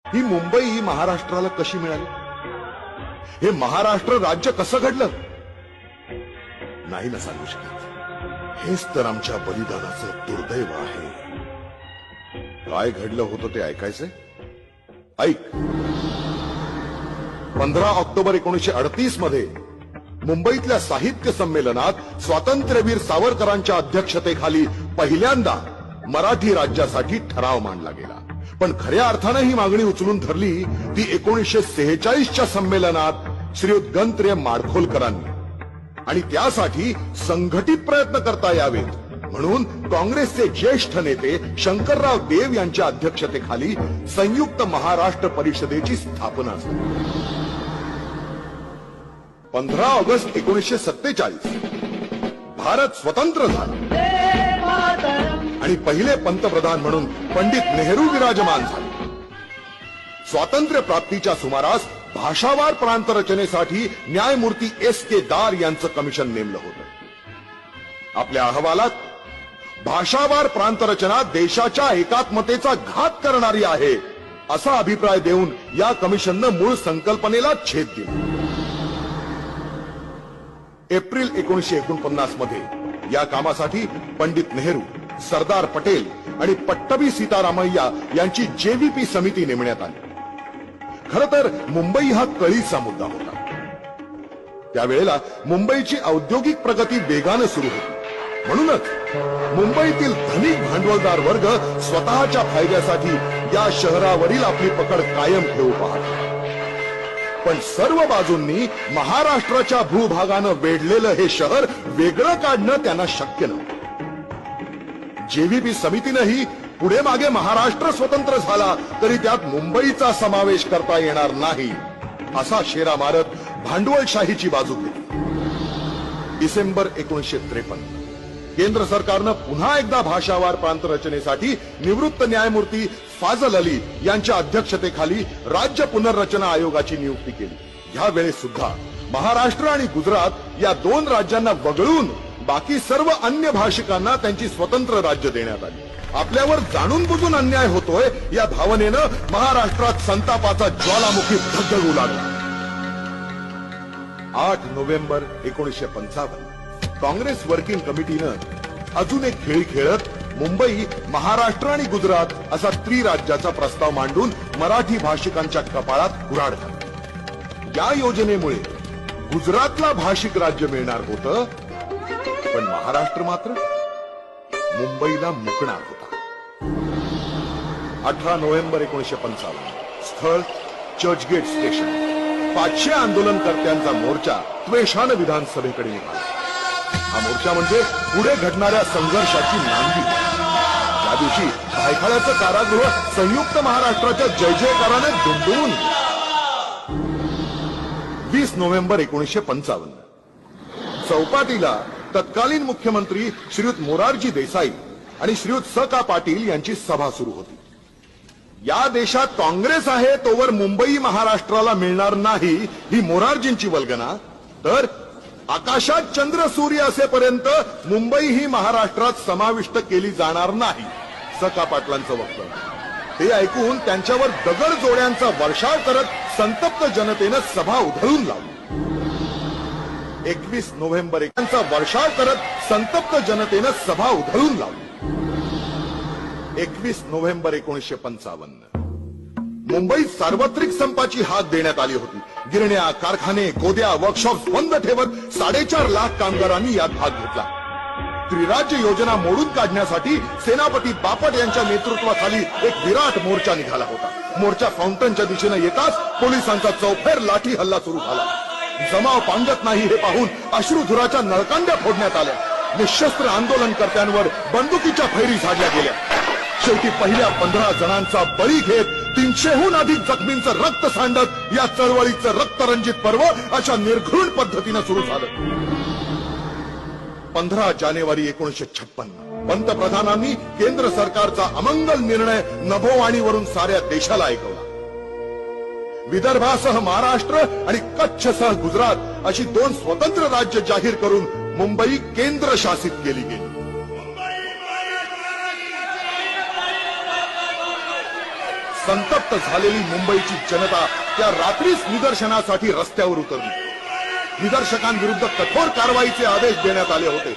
ही मुंबई महाराष्ट्राला कशी मिळाली? हे महाराष्ट्र राज्य कसं घडलं? नाही ना सांगू शकत. हेच तर आमच्या बलिदानाचं दुर्दैव आहे. काय घडलं होतं ते ऐकायचंय? ऐक. 15 ऑक्टोबर 1938 मध्ये मुंबईतल्या साहित्य संमेलनात स्वातंत्र्यवीर सावरकरांच्या अध्यक्षतेखाली पहिल्यांदा मराठी राज्यासाठी ठराव मांडला गेला. पण खऱ्या अर्थाने ही मागणी उचलून धरली ती 1946च्या संमेलनात श्रीयुत गणत्र्य माडखोलकरांनी. आणि त्यासाठी संघटित प्रयत्न करता यावेत म्हणून काँग्रेसचे ज्येष्ठ नेते शंकरराव देव यांच्या अध्यक्षतेखाली संयुक्त महाराष्ट्र परिषदेची स्थापना झाली. 15 ऑगस्ट 1947 भारत स्वतंत्र झाला आणि पहिले पंतप्रधान म्हणून पंडित नेहरू विराजमान झाले. स्वातंत्र्य प्राप्तीच्या सुमारास भाषावार प्रांत रचनेसाठी न्यायमूर्ती S.K. दार यांचं कमिशन नेमलं होतं. आपल्या अहवालात भाषावार प्रांत रचना देशाच्या एकात्मतेचा घात करणारी आहे असा अभिप्राय देऊन या कमिशननं मूळ संकल्पनेला छेद दिला. एप्रिल 1949 मध्ये या कामासाठी पंडित नेहरू, सरदार पटेल आणि पट्टभी सीतारामय्या यांची JVP समिती नेमण्यात आली. खरं तर मुंबई हा कळीचा मुद्दा होता. त्यावेळेला मुंबईची औद्योगिक प्रगती वेगानं सुरू होती. म्हणूनच मुंबईतील धनिक भांडवलदार वर्ग स्वतःच्या फायद्यासाठी या शहरावरील आपली पकड कायम ठेवू पाहत. पण सर्व बाजूंनी महाराष्ट्राच्या भूभागानं वेढलेलं हे शहर वेगळं काढणं त्यांना शक्य नव्हतं. JVP समितीनंही पुढे मागे महाराष्ट्र स्वतंत्र झाला तरी त्यात मुंबईचा समावेश करता येणार नाही असा शेरा मारत भांडवलशाहीची बाजू घेतली. डिसेंबर 1953 केंद्र सरकारनं पुन्हा एकदा भाषावार प्रांत रचनेसाठी निवृत्त न्यायमूर्ती फाजल अली यांच्या अध्यक्षतेखाली राज्य पुनर्रचना आयोगाची नियुक्ती केली. यावेळेस सुद्धा महाराष्ट्र आणि गुजरात या दोन राज्यांना वगळून बाकी सर्व अन्य भाषिकांना त्यांची स्वतंत्र राज्य देण्यात आली. आपल्यावर जाणून बुजून अन्याय होतोय या भावनेनं महाराष्ट्रात संतापाचा ज्वालामुखी धगधगू लागला. 8 नोव्हेंबर 1955 काँग्रेस वर्किंग कमिटीनं अजून एक खेळ खेळत मुंबई, महाराष्ट्र आणि गुजरात असा त्रिराज्याचा प्रस्ताव मांडून मराठी भाषिकांच्या कपाळात कुऱ्हाड घातली. या योजनेमुळे गुजरातला भाषिक राज्य मिळणार होतं पण महाराष्ट्र मात्र मुंबईला मुकणार होता. 18 नोव्हेंबर 1955 स्थळ चर्चगेट स्टेशन. 500 आंदोलनकर्त्यांचा मोर्चा त्वेषानं विधानसभेकडे निघाला. हा मोर्चा म्हणजे पुढे घडणाऱ्या संघर्षाची नांदी. त्या दिवशी भायखळ्याचं कारागृह संयुक्त महाराष्ट्राच्या जय जयकाराने दुमदुमून. 20 नोव्हेंबर 1955 चौपाटीला तत्कालीन मुख्यमंत्री श्रीयुत मोरारजी देसाई आणि श्रीयुत स.का. पाटील यांची सभा सुरू होती. या देशात काँग्रेस आहे तोवर मुंबई महाराष्ट्राला मिळणार नाही ही मोरारजींची वल्गना, तर आकाशात चंद्र सूर्य असेपर्यंत मुंबई ही महाराष्ट्रात समाविष्ट केली जाणार नाही स.का. पाटलांचं वक्तव्य. ते ऐकून त्यांच्यावर दगड जोड्यांचा वर्षाव करत संतप्त जनतेनं सभा उधळून लावली. 21 नोव्हेंबर यांचा वर्षाव करत संतप्त जनतेनं सभा उधळून लावली. 21 नोव्हेंबर 1955 मुंबईत सार्वत्रिक संपाची हाक देण्यात आली होती. गिरण्या, कारखाने, गोद्या, वर्कशॉप बंद ठेवत 4.5 लाख कामगारांनी यात भाग घेतला. त्रिराज्य योजना मोडून काढण्यासाठी सेनापती बापट यांच्या नेतृत्वाखाली एक विराट मोर्चा निघाला होता. मोर्चा फाउंटनच्या दिशेने येताच पोलिसांचा चौफेर लाठी हल्ला सुरू झाला. जमाव पांगत नाही हे पाहून अश्रुधुराच्या नळकांड्या फोडण्यात आल्या. निशस्त्र आंदोलनकर्त्यांवर बंदुकीच्या फैरी झाडल्या गेल्या. शेवटी पहिल्या 15 जणांचा बळी घेत 300हून अधिक जखमींचं रक्त सांडत या चळवळीचं रक्तरंजित पर्व अशा निर्घृण पद्धतीनं सुरू झालं. 15 जानेवारी 1956 पंतप्रधानांनी केंद्र सरकारचा अमंगल निर्णय नभोवाणीवरून साऱ्या देशाला ऐकवला. विदर्भासह महाराष्ट्र आणि कच्छसह गुजरात अशी 2 स्वतंत्र राज्य जाहीर करून मुंबई केंद्र शासित केली गेली. संतप्त झालेली मुंबईची जनता त्या रात्रीच निदर्शनासाठी रस्त्यावर उतरली. निदर्शकांविरुद्ध कठोर कारवाईचे आदेश देण्यात आले होते.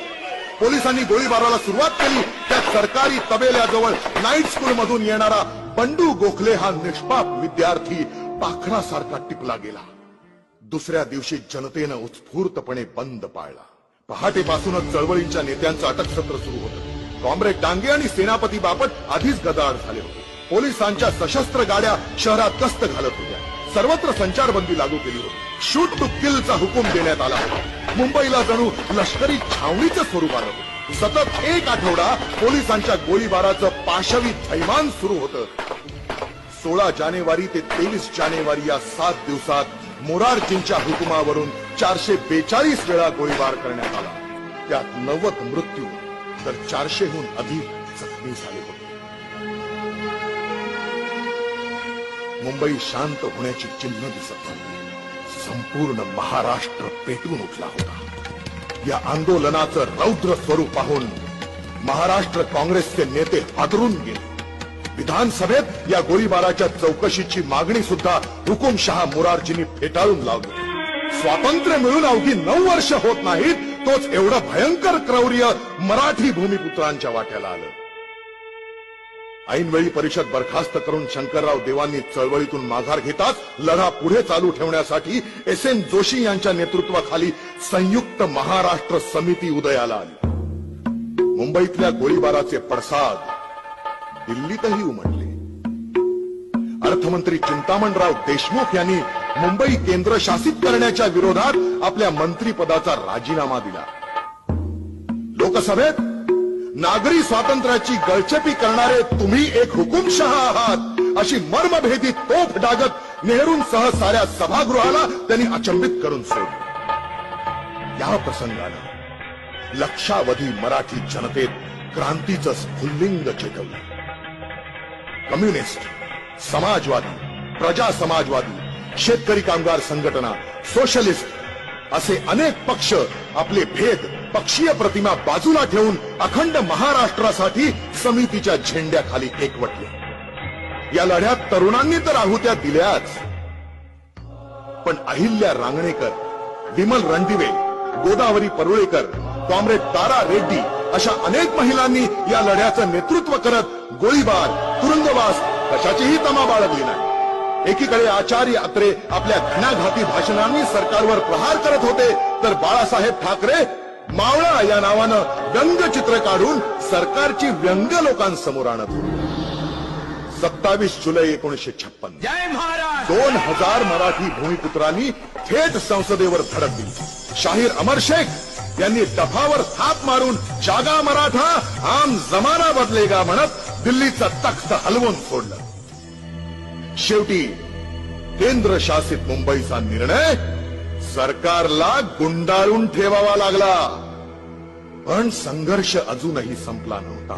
पोलिसांनी गोळीबाराला सुरुवात केली. त्या सरकारी तबेल्याजवळ नाईट स्कूल मधून येणारा बंडू गोखले हा निष्पाप विद्यार्थी पाखरासारखा टिपला गेला. दुसऱ्या दिवशी जनतेनं उत्स्फूर्तपणे बंद पाळला. पहाटेपासूनच चळवळींच्या नेत्यांचं अटकसत्र सुरू होतं. कॉम्रेड डांगे आणि सेनापती बापट आधीच गदाड झाले होते. पोलिसांच्या सशस्त्र गाड्या शहरात गस्त घालत होत्या. सर्वत्र संचारबंदी लागू केली होती. शूट टू किलचा हुकूम देण्यात आला होता. मुंबईला जणू लष्करी छावणीचं स्वरूप आलं होतं. सतत एक आठवडा पोलिसांच्या गोळीबाराचं पाशवी थैमान सुरू होतं. 16 जानेवारी ते 23 जानेवारी या 7 दिवसात मोरारजींच्या हुकुमावरून 442 वेळा गोळीबार करण्यात आला. त्यात 90 मृत्यू तर 400हून अधिक जखमी झाले होते. मुंबई शांत होण्याची चिन्ह दिसत नव्हती. संपूर्ण महाराष्ट्र पेटून उठला होता. या आंदोलनाचं रौद्र स्वरूप पाहून महाराष्ट्र काँग्रेसचे नेते हादरून गेले. विधानसभेत या गोळीबाराच्या चौकशीची मागणी सुद्धा हुकुमशहा मोरारजींनी फेटाळून लावली. स्वातंत्र्य मिळून अवघी 9 वर्ष होत नाहीत तोच एवढं भयंकर क्रौर्य मराठी भूमिपुत्रांच्या वाट्याला आलं. ऐनवेळी परिषद बरखास्त करून शंकरराव देवांनी चळवळीतून माघार घेताच लढा पुढे चालू ठेवण्यासाठी एस.एन. जोशी यांच्या नेतृत्वाखाली संयुक्त महाराष्ट्र समिती उदयाला आली. मुंबईतल्या गोळीबाराचे पडसाद दिल्लीतही उमटले. अर्थमंत्री चिंतामणराव देशमुख यांनी मुंबई केंद्रशासित करण्याच्या विरोधात आपल्या मंत्रिपदाचा राजीनामा दिला. लोकसभेत नागरी स्वातंत्र्याची गळचेपी करणारे तुम्ही एक हुकुमशहा आहात अशी मर्मभेदी तोफ डागत नेहरूंसह साऱ्या सभागृहाला त्यांनी अचंबित करून सोडले. या प्रसंगानं लक्षावधी मराठी जनतेत क्रांतीचं स्फुल्लिंग चेतवलं. कम्युनिस्ट, समाजवादी, प्रजा समाजवादी, शेतकरी कामगार संघटना, सोशलिस्ट असे अनेक पक्ष आपले भेद, पक्षीय प्रतिमा बाजूला ठेवून अखंड महाराष्ट्रासाठी समितीच्या झेंड्याखाली एकवटले. या लढ्यात तरुणांनी तर आहुत्या दिल्याच, पण अहिल्या रांगणेकर, विमल रणदिवे, गोदावरी परुळेकर, कॉम्रेड तारा रेड्डी अशा अनेक महिलांनी या लढ्याचं नेतृत्व करत गोळीबार, तुरुंगवास कशाचीही तमा बाळगली नाही. एकीकडे आचार्य अत्रे आपल्या घणाघाती भाषणांनी सरकारवर प्रहार करत होते, तर बाळासाहेब ठाकरे मावळा या नावानं व्यंगचित्र काढून सरकारची व्यंग लोकांसमोर आणत होते. 27 जुलै 1956 जय महाराष्ट्र 2000 मराठी भूमिपुत्रांनी थेट संसदेवर धडक दिली. शाहीर अमर शेख यांनी डफावर थाप मारून जागा मराठा आम जमाना बदलेगा म्हणत दिल्लीचा तख्त हलवून सोडलं. शेवटी केंद्र शासित मुंबईचा निर्णय सरकारला गुंडाळून ठेवावा लागला. पण संघर्ष अजूनही संपला नव्हता.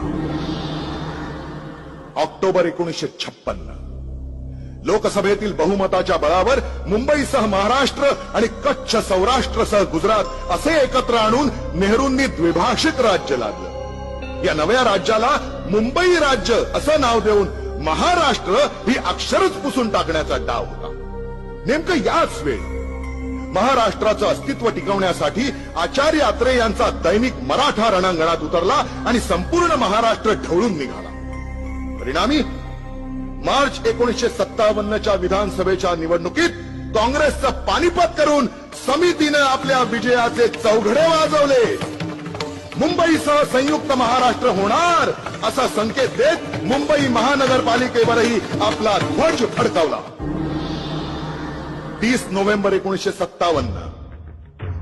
ऑक्टोबर 1956 लोकसभेतील बहुमताच्या बळावर मुंबईसह महाराष्ट्र आणि कच्छ सौराष्ट्रसह गुजरात असे एकत्र आणून नेहरूंनी द्विभाषिक राज्य लादलं. या नव्या राज्याला मुंबई राज्य असं नाव देऊन महाराष्ट्र ही अक्षरच पुसून टाकण्याचा डाव होता. नेमकं याच वेळी महाराष्ट्राचं अस्तित्व टिकवण्यासाठी आचार्य अत्रे यांचा दैनिक मराठा रणांगणात उतरला आणि संपूर्ण महाराष्ट्र ढवळून निघाला. परिणामी मार्च 1957च्या विधानसभेच्या निवडणुकीत काँग्रेसचं पानिपत करून समितीनं आपल्या विजयाचे चौघडे वाजवले. मुंबईसह संयुक्त महाराष्ट्र होणार असा संकेत देत मुंबई महानगरपालिकेवरही आपला ध्वज फडकावला. 30 नोव्हेंबर 1957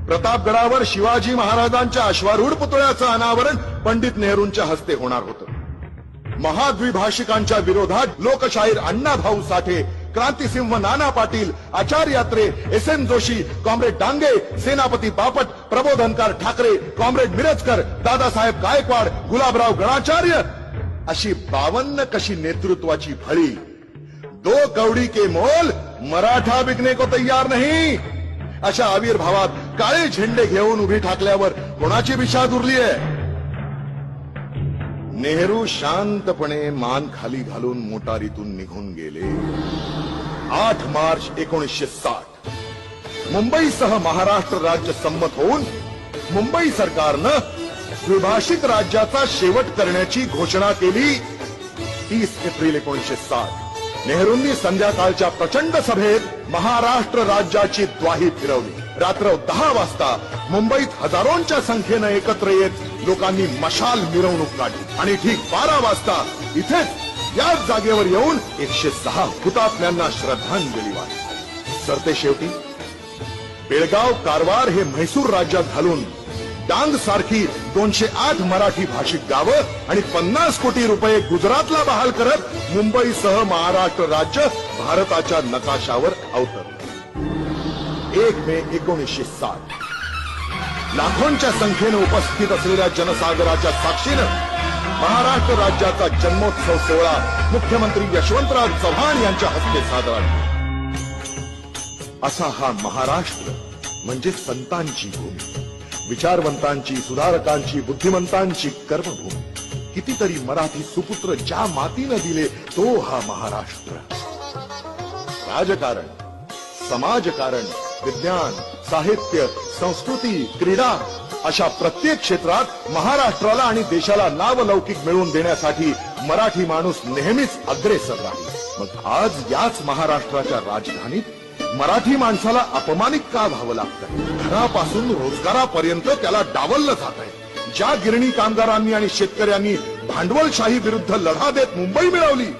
प्रतापगडावर शिवाजी महाराजांच्या अश्वारूढ पुतळ्याचं अनावरण पंडित नेहरूंच्या हस्ते होणार होतं. महाद्विभाषिकांच्या विरोधात लोकशाहीर अण्णाभाऊ साठे, क्रांतिसिंह नाना पाटील, आचार्य अत्रे, एस.एन. जोशी, कॉम्रेड डांगे, सेनापती बापट, प्रबोधनकार ठाकरे, कॉम्रेड मिरजकर, दादासाहेब गायकवाड, गुलाबराव गणाचार्य अशी 52 कशी नेतृत्वाची फळी. 2 कौडी के मोल मराठा बिकने को तैयार नहीं अशा आविर्भावात काळे झेंडे घेऊन उभी ठाकल्यावर कोणाची विषाद उरली आहे. नेहरू शांतपणे मान खाली घालून मोटारीतून निघून गेले. 8 मार्च 1960 मुंबईसह महाराष्ट्र राज्य संमत होऊन मुंबई सरकारनं द्विभाषिक राज्याचा शेवट करण्याची घोषणा केली. 30 एप्रिल 1960 नेहरूंनी संध्याकाळच्या प्रचंड सभेत महाराष्ट्र राज्याची द्वाही फिरवली. रात्र 10 वाजता मुंबईत हजारोंच्या संख्येनं एकत्र येत लोकांनी मशाल मिरवणूक काढली आणि ठीक 12 वाजता इथेच याच जागेवर येऊन 106 हुतात्म्यांना श्रद्धांजली वाहिली. सरते शेवटी बेळगाव, कारवार हे म्हैसूर राज्यात घालून डांग सारखी 208 मराठी भाषिक गावं आणि 50 कोटी रुपये गुजरातला बहाल करत मुंबईसह महाराष्ट्र राज्य भारताच्या नकाशावर अवतरलं. 1 मे 1960 लाखोंच्या संख्येनं उपस्थित असलेल्या जनसागराच्या साक्षीनं महाराष्ट्र राज्याचा जन्मोत्सव सोहळा मुख्यमंत्री यशवंतराव चव्हाण यांच्या हस्ते साजरा झाला. असा हा महाराष्ट्र म्हणजे संतांची भूमी, विचारवंतांची, सुधारकांची, बुद्धिमंतांची कर्मभूमी. कितीतरी मराठी सुपुत्र ज्या मातीनं दिले तो हा महाराष्ट्र. राजकारण, समाजकारण, विज्ञान, साहित्य, संस्कृती, क्रीडा अशा प्रत्येक क्षेत्रात महाराष्ट्राला आणि देशाला नावलौकिक मिळवून देण्यासाठी मराठी माणूस नेहमीच अग्रेसर राहील. मग आज याच महाराष्ट्राच्या राजधानीत मराठी माणसाला अपमानित का व्हावं लागतंय? घरापासून रोजगारापर्यंत त्याला डावललं जात आहे. ज्या गिरणी कामगारांनी आणि शेतकऱ्यांनी भांडवलशाही विरुद्ध लढा देत मुंबई मिळवली,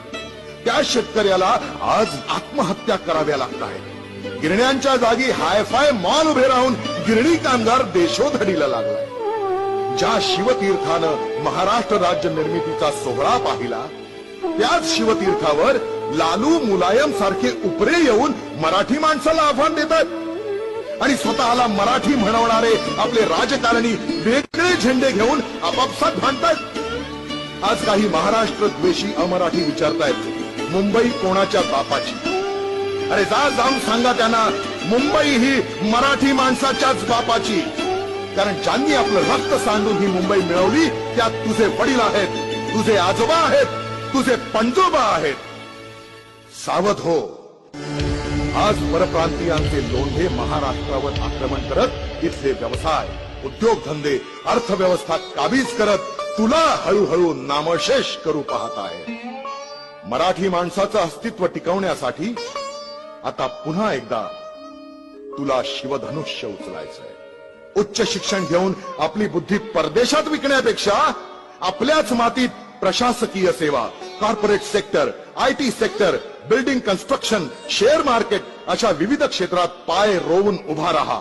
त्या शेतकऱ्याला आज आत्महत्या कराव्या लागत आहे. गिरण्यांच्या जागी हायफाय मॉल उभे राहून गिरणी कामगार देशोधडीला लागलाय. ज्या शिवतीर्थानं महाराष्ट्र राज्य निर्मितीचा सोहळा पाहिला, त्याच शिवतीर्थावर लालू, मुलायम सारखे उपरे येऊन मराठी माणसाला आव्हान देतात आणि स्वतःला मराठी म्हणवणारे आपले राजकारणी वेगळे झेंडे घेऊन आपापसात भांडतात. आज काही महाराष्ट्र द्वेषी अमराठी विचारतायत, मुंबई कोणाच्या बापाची? अरे जाऊन सांगा त्यांना, मुंबई ही मराठी माणसाच्याच बापाची. कारण ज्यांनी आपलं रक्त सांडून ही मुंबई मिळवली त्यात तुझे वडील आहेत, तुझे आजोबा आहेत, तुझे पणजोबा आहेत. सावध हो. आज परप्रांतीयांचे लोंढे महाराष्ट्रावर आक्रमण करत इथले व्यवसाय, उद्योगधंदे, अर्थव्यवस्था काबीज करत तुला हळूहळू नामशेष करू पाहत आहे. मराठी माणसाचं अस्तित्व टिकवण्यासाठी आता पुन्हा एकदा तुला शिवधनुष्य उचलायचंय. उच्च शिक्षण घेऊन आपली बुद्धी परदेशात विकण्यापेक्षा आपल्याच मातीत प्रशासकीय सेवा, corporate sector, IT sector, building construction, share market अशा विविध क्षेत्रात पाय रोवून उभा राहा.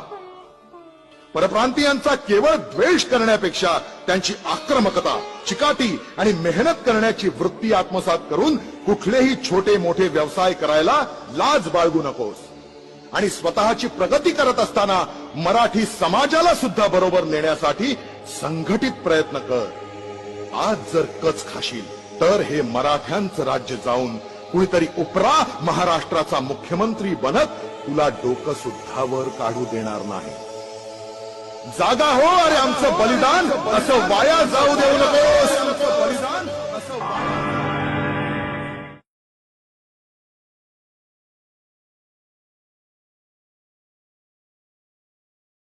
परप्रांतीयांचा केवळ द्वेष करण्यापेक्षा त्यांची आक्रमकता, चिकाटी आणि मेहनत करण्याची वृत्ती आत्मसात करून कुठलेही छोटे मोठे व्यवसाय करायला लाज बाळगू नकोस. आणि स्वतःची प्रगती करत असताना मराठी समाजाला सुद्धा बरोबर नेण्यासाठी संघटित प्रयत्न कर. आज जर कच खाशील तर हे मराठ्यांचं राज्य जाऊन कुणीतरी उपरा महाराष्ट्राचा मुख्यमंत्री बनत तुला डोकं सुद्धा वर काढू देणार नाही. जागा हो, अरे आमचं बलिदान असं वाया जाऊ देऊ नकोस.